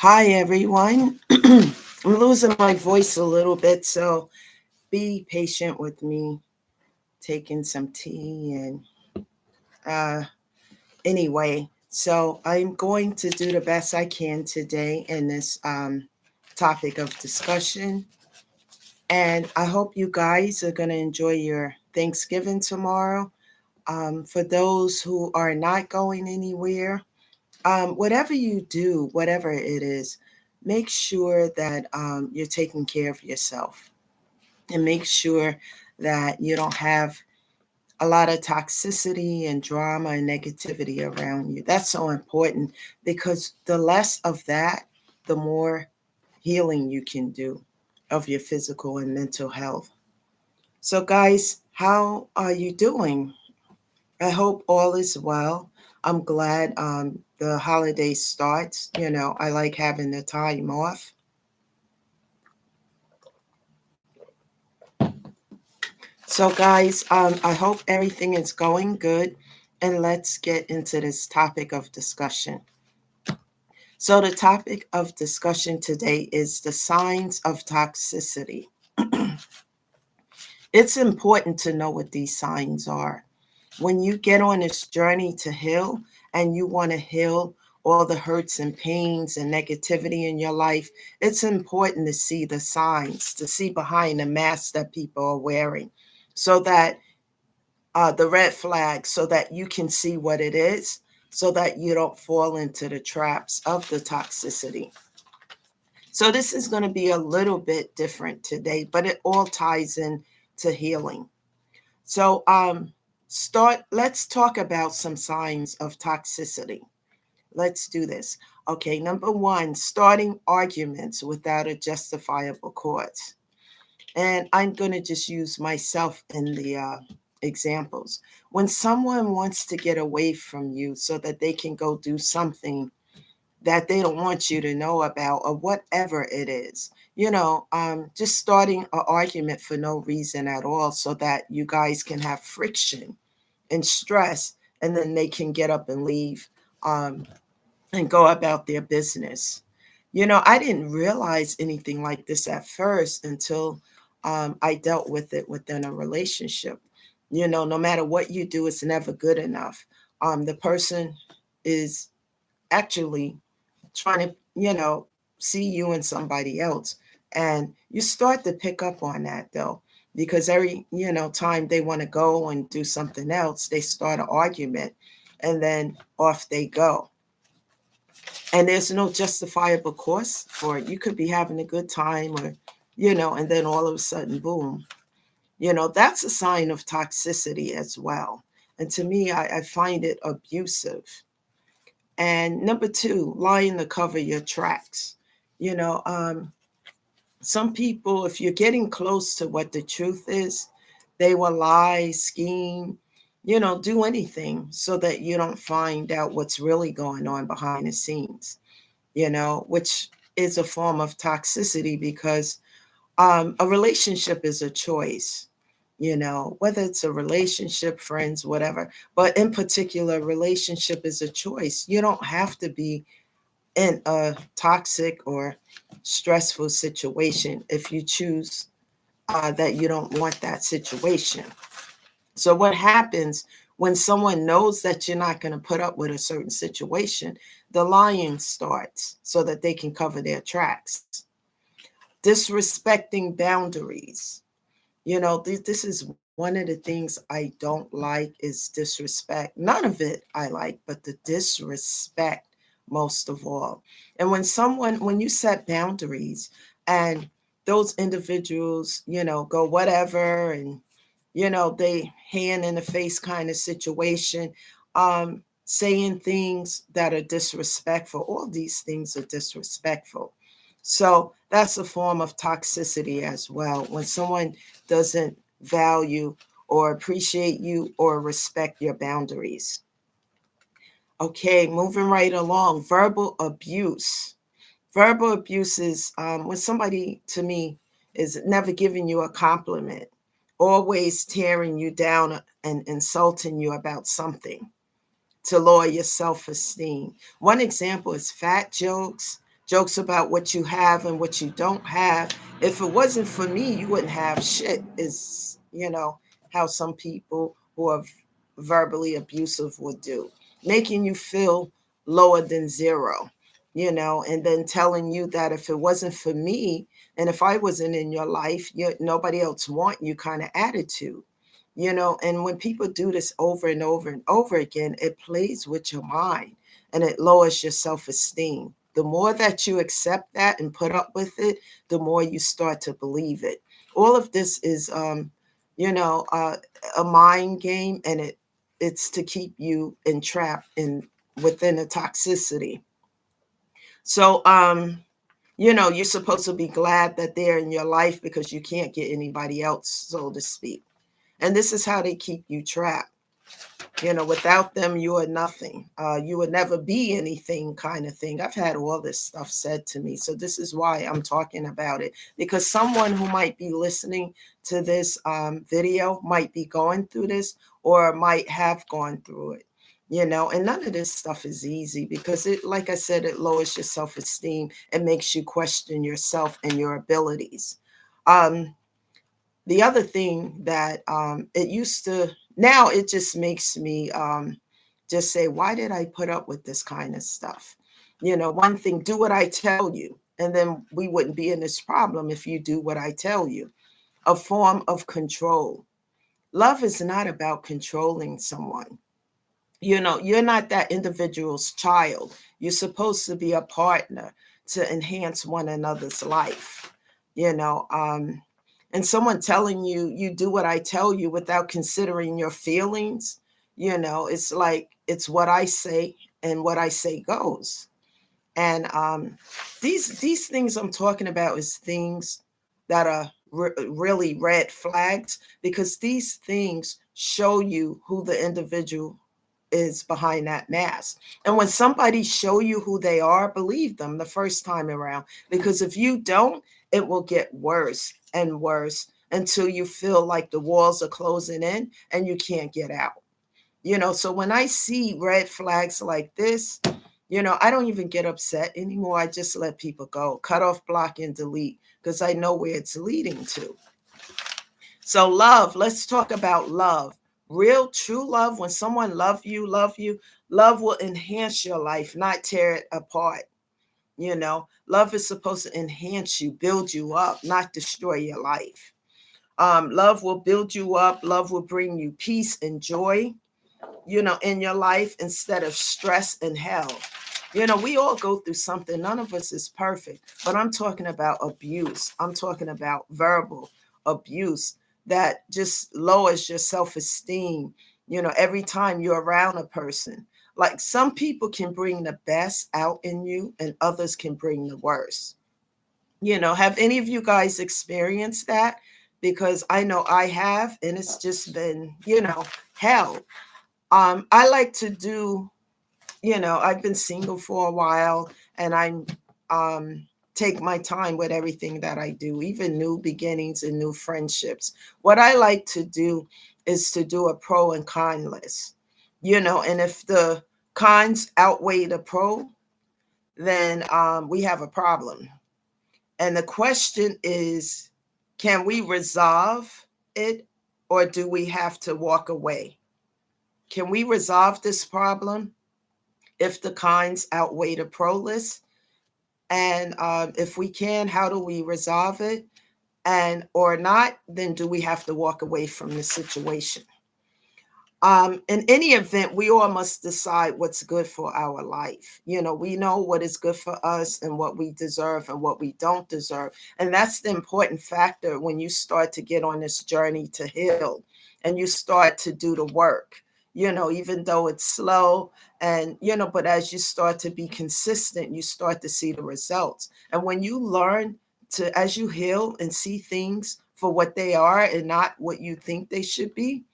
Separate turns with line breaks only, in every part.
Hi, everyone. I'm losing my voice a little bit, so be patient with me. Taking some tea and uh, anyway, so I'm going to do the best I can today in this topic of discussion. And I hope you guys are going to enjoy your Thanksgiving tomorrow. For those who are not going anywhere, whatever you do, whatever it is, make sure that you're taking care of yourself and make sure that you don't have a lot of toxicity and drama and negativity around you. That's so important because the less of that, the more healing you can do of your physical and mental health. So, guys, how are you doing? I hope all is well. I'm glad the holiday starts. I like having the time off. So, guys, I hope everything is going good. And let's get into this topic of discussion. So, the topic of discussion today is the signs of toxicity. It's important to know what these signs are. When you get on this journey to heal and you want to heal all the hurts and pains and negativity in your life, it's important to see the signs, to see behind the mask that people are wearing so that the red flag, so that you can see what it is, so that you don't fall into the traps of the toxicity. So this is going to be a little bit different today, but it all ties in to healing. So let's talk about some signs of toxicity. Let's do this. Okay, number one, starting arguments without a justifiable cause. And I'm going to just use myself in the examples. When someone wants to get away from you so that they can go do something that they don't want you to know about, or whatever it is, just starting an argument for no reason at all so that you guys can have friction and stress, and then they can get up and leave um, and go about their business. I didn't realize anything like this at first until I dealt with it within a relationship. No matter what you do, it's never good enough. The person is actually trying to, see you and somebody else. And you start to pick up on that though, because every, time they want to go and do something else, they start an argument and then off they go. And there's no justifiable cause for it. You could be having a good time or, and then all of a sudden, boom, that's a sign of toxicity as well. And to me, I find it abusive. And number two, lying to cover your tracks. You know, um, some people, if you're getting close to what the truth is, they will lie, scheme, do anything so that you don't find out what's really going on behind the scenes, which is a form of toxicity because a relationship is a choice, whether it's a relationship, friends, whatever. But in particular, relationship is a choice. You don't have to be in a toxic or stressful situation if you choose that you don't want that situation. So, what happens when someone knows that you're not going to put up with a certain situation? The lying starts so that they can cover their tracks. Disrespecting boundaries. This is one of the things I don't like is disrespect. None of it I like, but the disrespect most of all. And when you set boundaries and those individuals, go whatever and, they hand in the face kind of situation, saying things that are disrespectful, all these things are disrespectful. So that's a form of toxicity as well. When someone doesn't value or appreciate you or respect your boundaries. Okay, moving right along. Verbal abuse. Verbal abuse is when somebody, to me, is never giving you a compliment, always tearing you down and insulting you about something to lower your self esteem. One example is fat jokes, jokes about what you have and what you don't have. If it wasn't for me, you wouldn't have shit, is, how some people who are verbally abusive would do, making you feel lower than zero, and then telling you that if it wasn't for me and if I wasn't in your life, nobody else want you kind of attitude. And when people do this over and over and over again, it plays with your mind and it lowers your self-esteem. The more that you accept that and put up with it, the more you start to believe it. All of this is you know uh, a mind game, and it's to keep you entrapped in within a toxicity. So you're supposed to be glad that they're in your life because you can't get anybody else, so to speak. And this is how they keep you trapped. Without them, you are nothing. You would never be anything, kind of thing. I've had all this stuff said to me. So this is why I'm talking about it, because someone who might be listening to this video might be going through this or might have gone through it. And none of this stuff is easy because it, like I said, it lowers your self-esteem and makes you question yourself and your abilities. Um, the other thing that it used to, now it just makes me just say, why did I put up with this kind of stuff? One thing, do what I tell you, and then we wouldn't be in this problem if you do what I tell you. A form of control. Love is not about controlling someone. You're not that individual's child. You're supposed to be a partner to enhance one another's life. you know um and someone telling you, you do what I tell you without considering your feelings, it's like, it's what I say, and what I say goes. And these things I'm talking about is things that are really red flags, because these things show you who the individual is behind that mask. And when somebody show you who they are, believe them the first time around, because if you don't, it will get worse and worse until you feel like the walls are closing in and you can't get out. So when I see red flags like this, I don't even get upset anymore. I just let people go, cut off, block, and delete, because I know where it's leading to. So love, let's talk about love. Real true love, when someone love will enhance your life, not tear it apart. Love is supposed to enhance you, build you up, not destroy your life. Love will build you up. Love will bring you peace and joy, in your life, instead of stress and hell. We all go through something. None of us is perfect, but I'm talking about abuse. I'm talking about verbal abuse that just lowers your self-esteem, every time you're around a person. Like, some people can bring the best out in you and others can bring the worst. Have any of you guys experienced that? Because I know I have, and it's just been, hell. I like to do, I've been single for a while, and I'm take my time with everything that I do, even new beginnings and new friendships. What I like to do is to do a pro and con list, and if the cons outweigh the pro, then we have a problem. And the question is, can we resolve it, or do we have to walk away? Can we resolve this problem if the cons outweigh the pro list? And if we can, how do we resolve it? And or not, then do we have to walk away from the situation? In any event, we all must decide what's good for our life. We know what is good for us and what we deserve and what we don't deserve. And that's the important factor when you start to get on this journey to heal and you start to do the work, even though it's slow. And, but as you start to be consistent, you start to see the results. And when you learn to, as you heal and see things for what they are and not what you think they should be,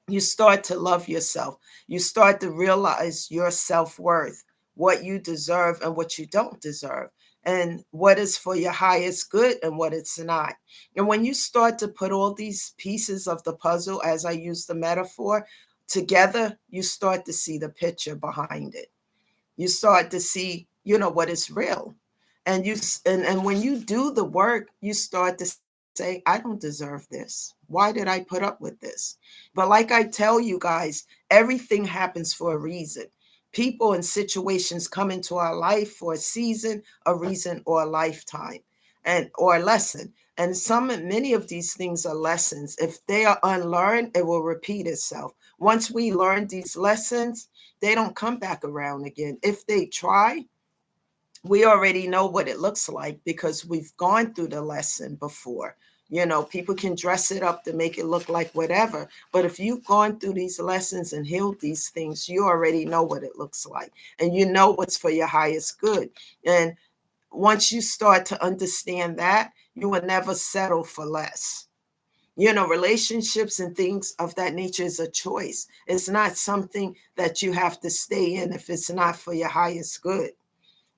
you start to love yourself. You start to realize your self-worth, what you deserve and what you don't deserve, and what is for your highest good and what it's not. And when you start to put all these pieces of the puzzle, as I use the metaphor, together, you start to see the picture behind it. You start to see, what is real. And and when you do the work, you start to say, I don't deserve this. Why did I put up with this? But like I tell you guys, everything happens for a reason. People and situations come into our life for a season, a reason, or a lifetime, and or a lesson. And many of these things are lessons. If they are unlearned, it will repeat itself. Once we learn these lessons, they don't come back around again. If they try, we already know what it looks like because we've gone through the lesson before. People can dress it up to make it look like whatever. But if you've gone through these lessons and healed these things, you already know what it looks like. And you know what's for your highest good. And once you start to understand that, you will never settle for less. Relationships and things of that nature is a choice. It's not something that you have to stay in if it's not for your highest good.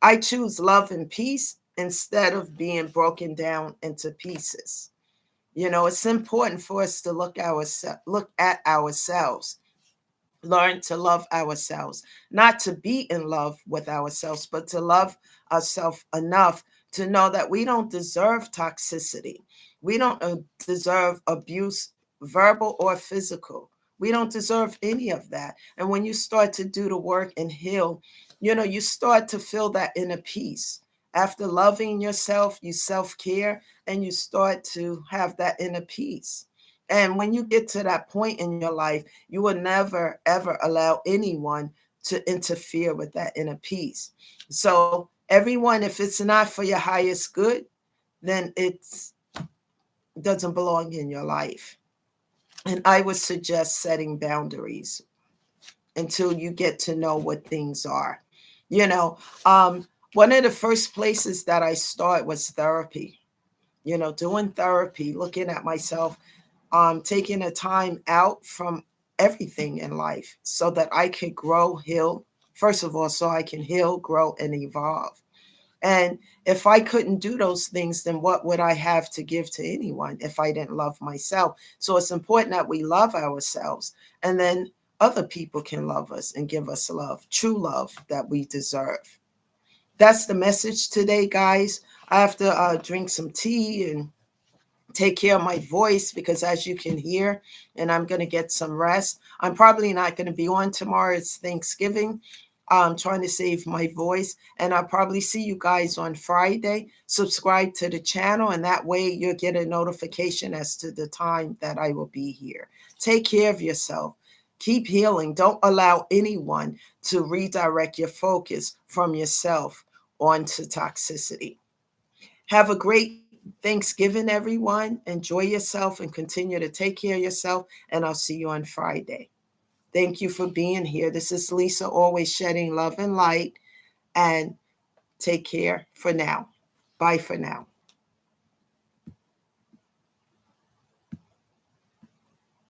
I choose love and peace instead of being broken down into pieces. It's important for us to look at ourselves, learn to love ourselves, not to be in love with ourselves, but to love ourselves enough to know that we don't deserve toxicity. We don't deserve abuse, verbal or physical. We don't deserve any of that. And when you start to do the work and heal, you start to feel that inner peace. After loving yourself, you self care and you start to have that inner peace. And when you get to that point in your life, you will never, ever allow anyone to interfere with that inner peace. So, everyone, if it's not for your highest good, then it doesn't belong in your life. And I would suggest setting boundaries until you get to know what things are. You know, um, One of the first places that I start was therapy. Doing therapy, looking at myself, taking a time out from everything in life so that I could grow, heal. First of all, so I can heal, grow, and evolve. And if I couldn't do those things, then what would I have to give to anyone if I didn't love myself? So it's important that we love ourselves, and then other people can love us and give us love, true love that we deserve. That's the message today, guys. I have to drink some tea and take care of my voice because, as you can hear, and I'm going to get some rest. I'm probably not going to be on tomorrow. It's Thanksgiving. I'm trying to save my voice, and I'll probably see you guys on Friday. Subscribe to the channel, and that way you'll get a notification as to the time that I will be here. Take care of yourself. Keep healing. Don't allow anyone to redirect your focus from yourself onto toxicity. Have a great Thanksgiving, everyone. Enjoy yourself and continue to take care of yourself. And I'll see you on Friday. Thank you for being here. This is Lisa, always shedding love and light. And take care for now. Bye for now.